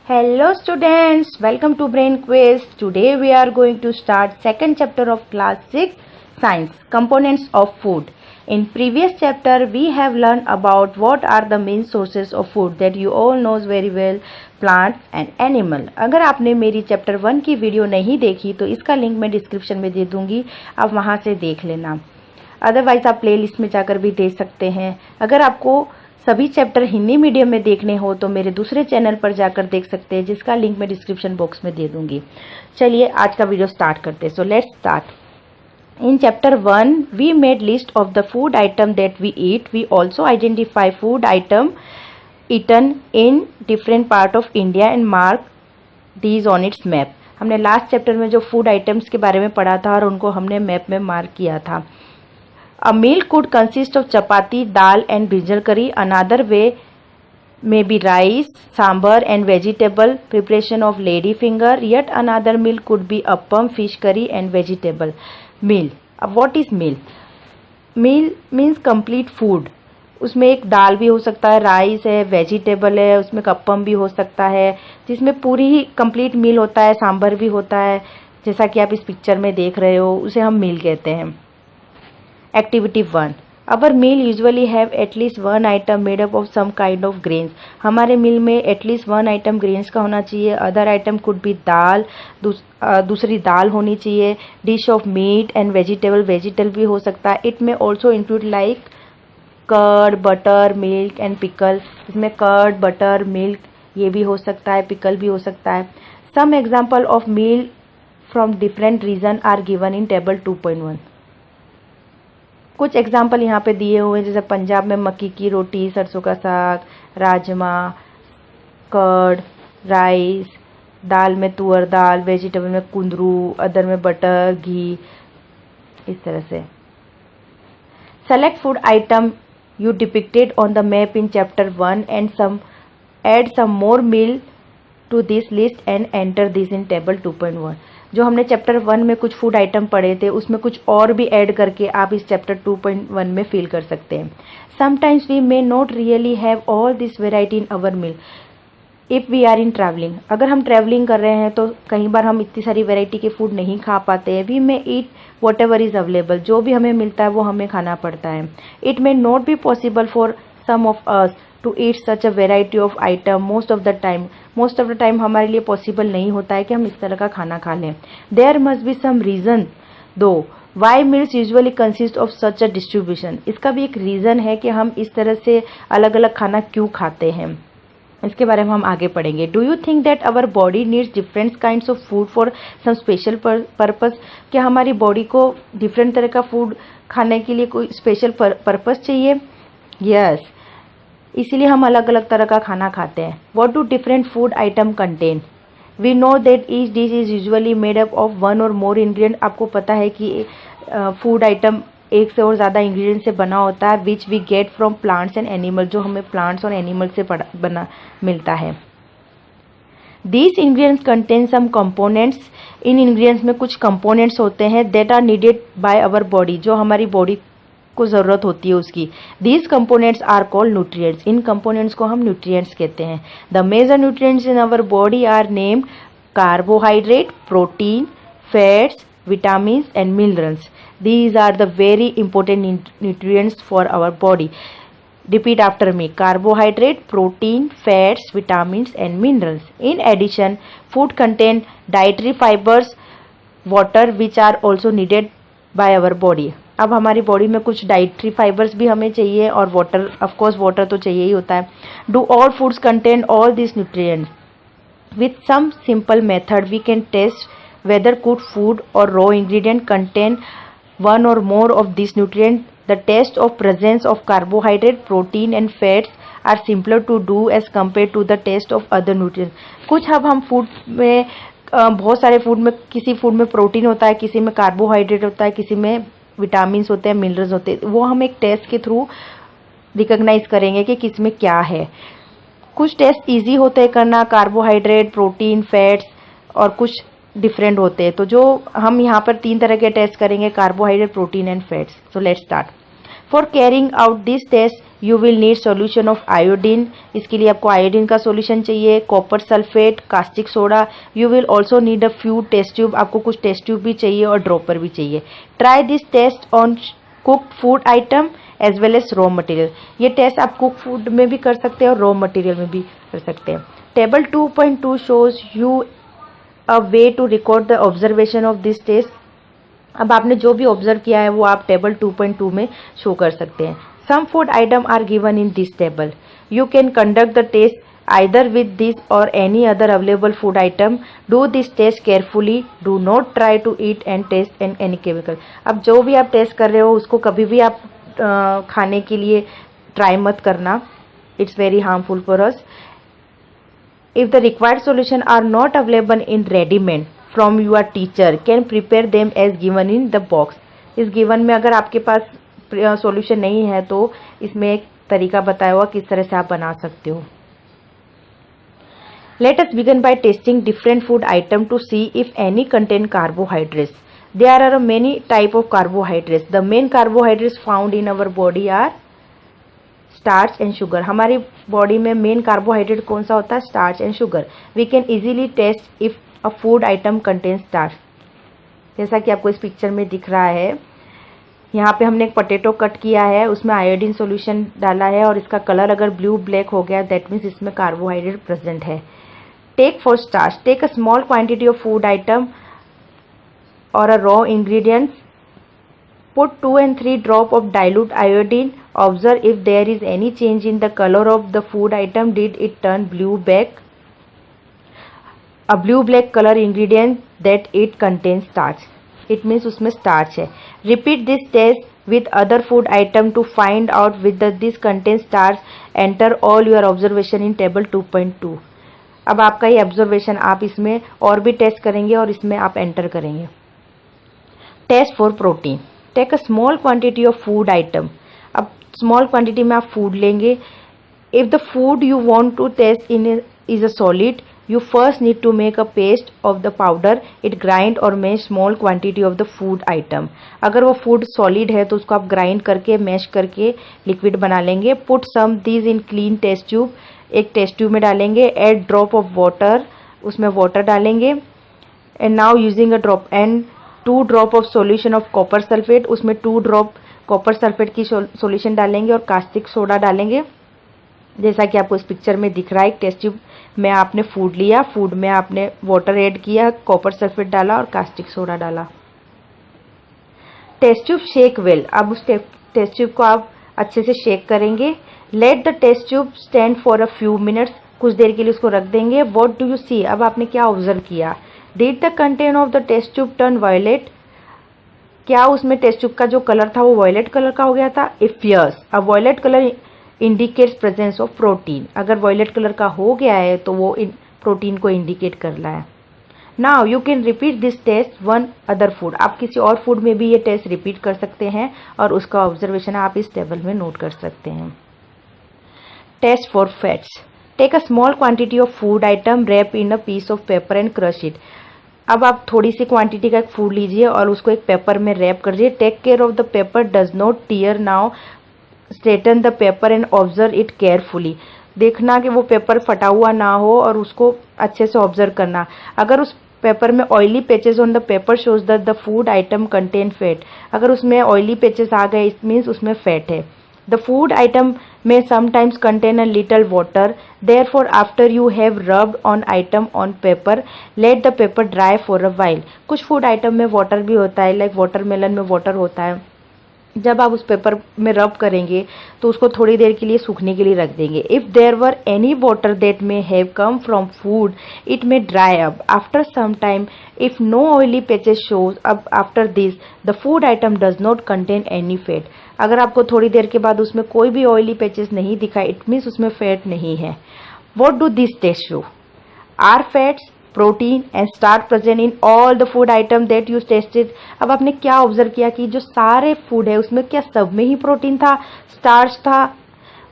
Hello students, welcome to Brain Quiz. Today we are going to start second chapter of class 6 Science Components of Food. In previous chapter we have learned about what are the main sources of food that you all knows very well, plants and animal. अगर आपने मेरी chapter 1 की video नहीं देखी तो इसका link मैं description में दे दूंगी, आप वहां से देख लेना. अदरवाइज आप प्लेलिस्ट में जाकर भी देख सकते हैं. अगर आपको सभी चैप्टर हिंदी मीडियम में देखने हो तो मेरे दूसरे चैनल पर जाकर देख सकते हैं, जिसका लिंक मैं डिस्क्रिप्शन बॉक्स में दे दूंगी. चलिए आज का वीडियो स्टार्ट करते हैं. So let's start. In chapter 1 we made list of the food item that we eat. We also identify food item eaten in different part of India and mark these on its map. हमने last chapter में जो food items के बारे में पढ़ा था और उनको हमने मैप में मार्क किया था. A meal could consist of chapati, dal and brinjal curry. Another way may be rice, sambar and vegetable preparation of lady finger. Yet another meal could be appam, fish curry and vegetable meal. What is meal? Meal means complete food. उसमें एक दाल भी हो सकता है, rice है, vegetable है, उसमें कप्पम भी हो सकता है, जिसमें पूरी ही कंप्लीट मील होता है. सांबर भी होता है, जैसा कि आप इस पिक्चर में देख रहे हो, उसे हम मील कहते हैं. Activity 1. Our meal usually have at least one item made up of some kind of grains. हमारे मील में at least one item grains का होना चाहिए. Other item could be दाल, दूसरी दाल होनी चाहिए. Dish of meat and vegetable भी हो सकता है. It may also include like curd, butter, milk and pickle. इसमें curd, butter, milk ये भी हो सकता है, pickle भी हो सकता है. Some example of meal from different region are given in table 2.1. कुछ एग्जाम्पल यहाँ पे दिए हुए हैं, जैसे पंजाब में मक्की की रोटी, सरसों का साग, राजमा, कर्ड, राइस, दाल में तुअर दाल, वेजिटेबल में कुंदरू, अदर में बटर, घी, इस तरह से. Select food item you depicted on the map in chapter 1 and add some more meal to this list and enter this in table 2.1. जो हमने चैप्टर 1 में कुछ फूड आइटम पढ़े थे, उसमें कुछ और भी ऐड करके आप इस चैप्टर 2.1 में फिल कर सकते हैं. Sometimes we may not really have all this variety in our meal if we are in travelling. अगर हम ट्रैवलिंग कर रहे हैं तो कई बार हम इतनी सारी वेराइटी के फूड नहीं खा पाते हैं. We may eat whatever is available. जो भी हमें मिलता है वो हमें खाना पड़ता है. It may not be possible for some of us to eat such a variety of item most of the time हमारे लिए पॉसिबल नहीं होता है कि हम इस तरह का खाना खा लें. There must be some reason to why meals usually consist of such a distribution. इसका भी एक रीज़न है कि हम इस तरह से अलग अलग खाना क्यों खाते हैं. इसके बारे में हम आगे पढ़ेंगे. Do you think that our body needs different kinds of food for some special purpose. क्या हमारी बॉडी को डिफरेंट तरह का फूड खाने के लिए कोई स्पेशल पर्पस चाहिए? यस, इसीलिए हम अलग अलग तरह का खाना खाते हैं. What do different food item contain. We know that each dish is usually made up of one or more ingredient. आपको पता है कि फूड आइटम एक से और ज़्यादा इंग्रेडिएंट से बना होता है. Which we get from plants and animal. जो हमें प्लांट्स और एनिमल से बना मिलता है. These ingredients contain some components. इन इंग्रेडिएंट्स में कुछ कंपोनेंट्स होते हैं that are needed by our body. जो हमारी बॉडी को ज़रूरत होती है उसकी. These components are called nutrients. इन कंपोनेंट्स को हम न्यूट्रिएंट्स कहते हैं. The major nutrients in our body are named carbohydrate, protein, fats, vitamin and minerals. These are the very important nutrients for our body. Repeat after me. Carbohydrate, protein, fats, vitamins and minerals. In addition, food contain dietary fibers, water which are also needed by our body. अब हमारी body में कुछ dietary fibres भी हमें चाहिए और water, of course water तो चाहिए ही होता है. Do all foods contain all this nutrients. With some simple method we can test whether good food और raw ingredient contain one or more of these nutrients. The test of presence of carbohydrate, protein and fats are simpler to do as compared to the test of other nutrients. कुछ अब हम food में बहुत सारे food में, किसी food में protein होता है, किसी में कार्बोहाइड्रेट होता है, किसी में विटामिन होते हैं, मिनरल्स होते हैं. वो हम एक टेस्ट के थ्रू रिकॉग्नाइज करेंगे कि किस में क्या है. कुछ टेस्ट ईजी होते हैं करना, कार्बोहाइड्रेट, प्रोटीन, फैट्स, और कुछ डिफरेंट होते हैं. तो जो हम यहाँ पर 3 तरह के टेस्ट करेंगे, carbohydrate, protein and fats. So let's start. For carrying out this test you will need solution of iodine, इसके लिए आपको आयोडीन का सॉल्यूशन चाहिए, copper sulphate, caustic soda. You will also need a few test tube, आपको कुछ test tube भी चाहिए और ड्रॉपर भी चाहिए। Try this test on cooked food item as well as raw material, ये टेस्ट आप कुक फूड में भी कर सकते हैं और रॉ मटेरियल में भी कर सकते हैं। Table 2.2 shows you a way to record the observation of this test. अब आपने जो भी ऑब्जर्व किया है वो आप टेबल 2.2 में शो कर सकते हैं। Some food item are given in this table, you can conduct the test either with this or any other available food item. Do this test carefully, do not try to eat and taste any chemical. अब जो भी आप test कर रहे हो उसको कभी भी आप खाने के लिए ट्राई मत करना, it's very harmful for us. If the required solution are not available in ready-made from your teacher, can prepare them as given in the box. इस गिवन में अगर आपके पास सॉल्यूशन नहीं है तो इसमें एक तरीका बताया हुआ किस तरह से आप बना सकते हो। Let us begin by testing different food item to see if any contain carbohydrates. There are many type of carbohydrates. The main carbohydrates found in our body are starch and sugar. हमारी body में main carbohydrate कौन सा होता है? Starch and sugar. We can easily test if a food item contains starch. जैसा कि आपको इस पिक्चर में दिख रहा है, यहाँ पे हमने एक पोटैटो कट किया है, उसमें आयोडीन सॉल्यूशन डाला है और इसका कलर अगर ब्लू ब्लैक हो गया दैट मीन्स इसमें कार्बोहाइड्रेट प्रेजेंट है। Take for starch, take a small quantity of food item or a raw ingredients, put 2 and 3 drop of dilute iodine, observe if there is any change in the color of the food item, did it turn blue black, a blue black color ingredient that it contains starch, it means उसमें starch है। Repeat this test with other food item to find out whether this contains starch, enter all your observation in table 2.2। अब आपका ये observation आप इसमें और भी test करेंगे और इसमें आप एंटर करेंगे। Test for protein, take a small quantity of food item. अब स्मॉल क्वांटिटी में आप फूड लेंगे। If the food you want to test in is a solid, you first need to make a paste of the powder, it grind or mash small quantity of the food item. अगर वो food solid है तो उसको आप grind करके mash करके liquid बना लेंगे। Put some these in clean test tube, एक टेस्ट ट्यूब में डालेंगे। एड ड्रॉप ऑफ वाटर, उसमें वाटर डालेंगे। And now using a drop and 2 drop of solution of copper sulphate, उसमें 2 ड्रॉप कॉपर सल्फेट की सॉल्यूशन डालेंगे और कास्टिक सोडा डालेंगे। जैसा कि आपको इस पिक्चर में दिख रहा है, एक टेस्ट ट्यूब में आपने फूड लिया, फूड में आपने वाटर ऐड किया, कॉपर सल्फेट डाला और कास्टिक सोडा डाला। टेस्ट ट्यूब शेक वेल, अब उस टेस्ट ट्यूब को आप अच्छे से शेक करेंगे। Let the test tube stand for a few minutes, कुछ देर के लिए उसको रख देंगे। व्हाट डू यू सी, अब आपने क्या ऑब्जर्व किया? Did the content of the test tube turn violet, क्या उसमें टेस्ट ट्यूब का जो कलर था वो वायलेट कलर का हो गया था? इफ यस, अब violet colour indicates presence of protein, अगर वायलेट कलर का हो गया है तो वो प्रोटीन को इंडिकेट कर रहा है। Now you can repeat this test one other food, आप किसी और फूड में भी ये टेस्ट रिपीट कर सकते हैं और उसका ऑब्जर्वेशन आप इस टेबल में नोट कर सकते हैं। Test for fats, take a small quantity of food item, wrap in a piece of paper and crush it. अब आप थोड़ी सी क्वांटिटी का एक फूड लीजिए और उसको एक पेपर में रैप कर दीजिए। Take care of the paper does not tear, now straighten the paper and observe it carefully, देखना कि वो पेपर फटा हुआ ना हो और उसको अच्छे से ऑब्जर्व करना। अगर उस पेपर में oily patches on the paper shows that the food item contain fat, अगर उसमें ऑयली पैचेस आ गए इट मीन्स उसमें फैट है। The food item may sometimes contain a little water, therefore after you have rubbed on item on paper, let the paper dry for a while। कुछ food item में water भी होता है, like watermelon में water होता है। जब आप उस पेपर में रब करेंगे तो उसको थोड़ी देर के लिए सूखने के लिए रख देंगे। If there were any water that may have come from food it may dry up after some time, if no oily patches shows up after this the food item does not contain any fat. अगर आपको थोड़ी देर के बाद उसमें कोई भी oily patches नहीं दिखा इट मीन्स उसमें फैट नहीं है। What do this test show? Are fats, protein and starch present in all the food item that you tested. अब आपने क्या ऑब्जर्व किया कि जो सारे फूड है उसमें क्या सब में ही प्रोटीन था, स्टार्च था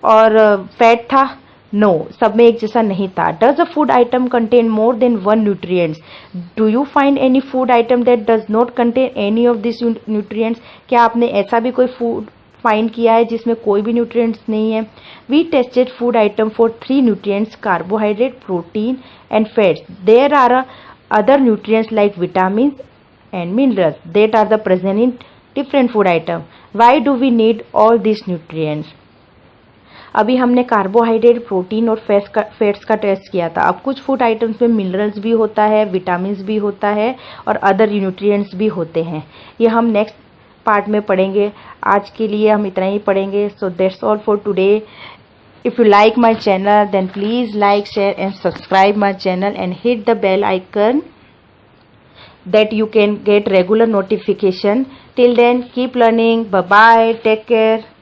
और फैट था? नो, सब में एक जैसा नहीं था। Does a food item contain more than one nutrients? Do you find any food item that does not contain any of this nutrients? क्या आपने ऐसा भी कोई फाइंड किया है जिसमें कोई भी न्यूट्रिएंट्स नहीं है. We tested food item for 3 nutrients, carbohydrate, protein and fats. There are other nutrients like vitamins and minerals that are the present in different food item. Why do we need all these nutrients? अभी हमने carbohydrate, protein और fats का test किया था. अब कुछ food items में minerals भी होता है, विटामिन्स भी होता है और अदर न्यूट्रिएंट्स भी होते हैं. ये हम नेक्स्ट पार्ट में पढ़ेंगे. आज के लिए हम इतना ही पढ़ेंगे. So that's all for today. If you like my channel, then please like, share and subscribe my channel and hit the bell icon that you can get regular notification. Till then, keep learning. Bye bye. Take care.